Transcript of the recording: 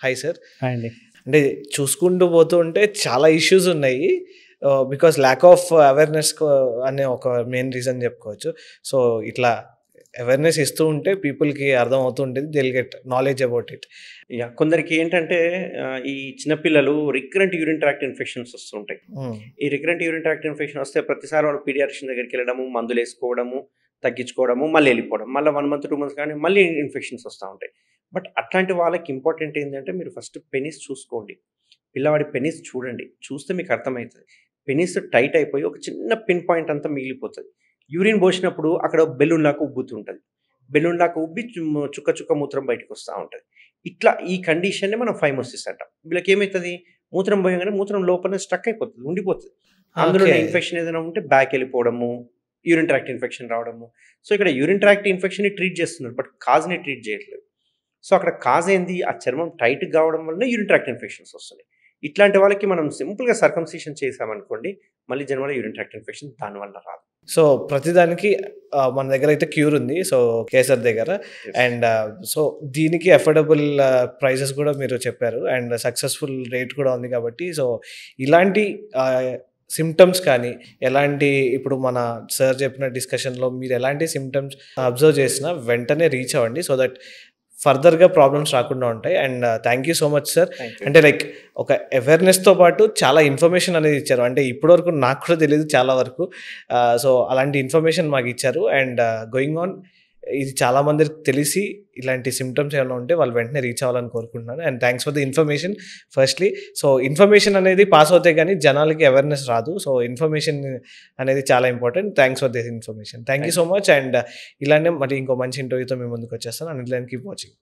Hi sir. Hi అండి. అంటే చూసుకుంటూ పోతూ ఉంటే చాలా ఇష్యూస్ ఉన్నాయి. బికాస్ ల్యాక్ ఆఫ్ అవేర్‌నెస్ అనే ఒక మెయిన్ రీజన్ చెప్పుకోవచ్చు. సో, ఇట్లా అవేర్‌నెస్ ఇస్తూ ఉంటే పీపుల్‌కి అర్థమవుతూ ఉంటుంది. They will get knowledge about it. కొందరికి ఏంటంటే ఈ చిన్నపిల్లలు రికరెంట్ యూరిన్ ట్రాక్ట్ ఇన్ఫెక్షన్స్ వస్తుంటాయి. ఈ రికరెంట్ యూరిన్ ట్రాక్ట్ ఇన్ఫెక్షన్ వస్తే ప్రతిసారి వాళ్ళు పీడియాట్రిషియన్ దగ్గరికి వెళ్ళడము, మందులు వేసుకోవడము, తగ్గించుకోవడము, మళ్ళీ వెళ్ళిపోవడం. మళ్ళీ 1 మంత్ 2 మంత్స్ కానీ మళ్ళీ ఇన్ఫెక్షన్స్ వస్తూ ఉంటాయి. బట్ అట్లాంటి వాళ్ళకి ఇంపార్టెంట్ ఏంటంటే మీరు ఫస్ట్ పెనిస్ చూసుకోండి. పిల్లవాడి పెనిస్ చూడండి. చూస్తే మీకు అర్థమవుతుంది. పెనిస్ టైట్ అయిపోయి ఒక చిన్న పిన్ పాయింట్ అంతా మిగిలిపోతుంది. యూరిన్ పోసినప్పుడు అక్కడ బెలూన్ లాగా ఉబ్బుతుంటుంది. బెలూన్ లాగా ఉబ్బి చుక్క చుక్క మూత్రం బయటకు వస్తూ ఉంటుంది. ఇట్లా ఈ కండిషన్‌ని మనం ఫైమోసిస్ అంటాం. వీళ్ళకి ఏమవుతుంది, మూత్రం పోయగానే మూత్రం లోపలనే స్టక్ అయిపోతుంది, ఉండిపోతుంది. అందులో ఇన్ఫెక్షన్ ఏదైనా ఉంటే బ్యాక్ వెళ్ళిపోవడము, యూరిన్ ట్రాక్ట్ ఇన్ఫెక్షన్ రావడము. సో, ఇక్కడ యూరిన్ ట్రాక్ట్ ఇన్ఫెక్షన్‌ని ట్రీట్ చేస్తున్నారు, బట్ కాజ్‌ని ట్రీట్ చేయట్లేదు. సో, అక్కడ కాజ్ ఏంది, ఆ చర్మం టైట్ కావడం వల్ల యూరిన్ ట్రాక్ట్ ఇన్ఫెక్షన్స్ వస్తున్నాయి. ఇట్లాంటి వాళ్ళకి మనం సింపుల్‌గా సర్కంసిషన్ చేసామనుకోండి, మళ్ళీ జన్మలో యూరిన్ ట్రాక్ట్ ఇన్ఫెక్షన్ దానివల్ల రాదు. సో, ప్రతిదానికి మన దగ్గర అయితే క్యూర్ ఉంది. సో, కేసర్ దగ్గర. అండ్ సో, దీనికి అఫోర్డబుల్ ప్రైసెస్ కూడా మీరు చెప్పారు. అండ్ సక్సెస్ఫుల్ రేట్ కూడా ఉంది కాబట్టి, సో, ఇలాంటి సిమ్టమ్స్ కానీ ఎలాంటి ఇప్పుడు మన సార్ చెప్పిన డిస్కషన్‌లో మీరు ఎలాంటి సిమ్టమ్స్ అబ్జర్వ్ చేసినా వెంటనే రీచ్ అవ్వండి. సో దట్ ఫర్దర్‌గా ప్రాబ్లమ్స్ రాకుండా ఉంటాయి. And thank you so much sir. అంటే లైక్ ఒక అవేర్‌నెస్‌తో పాటు చాలా ఇన్ఫర్మేషన్ అనేది ఇచ్చారు. అంటే ఇప్పటివరకు నాకు కూడా తెలియదు చాలా వరకు. సో, అలాంటి ఇన్ఫర్మేషన్ మాకు ఇచ్చారు. అండ్ గోయింగ్ ఆన్ ఇది చాలా మందికి తెలిసి ఇలాంటి సిమ్టమ్స్ ఏమైనా ఉంటే వాళ్ళు వెంటనే రీచ్ అవ్వాలని కోరుకుంటున్నాను. And thanks for the information firstly. So, information అనేది పాస్ అవుతాయి కానీ జనాలకి అవేర్‌నెస్ రాదు. సో, ఇన్ఫర్మేషన్ అనేది చాలా important. Thanks for this information. Thank you so much. And ఇలానే మరి ఇంకో మంచి ఇంటర్వ్యూతో మేము ముందుకు వచ్చేస్తాను. And keep watching.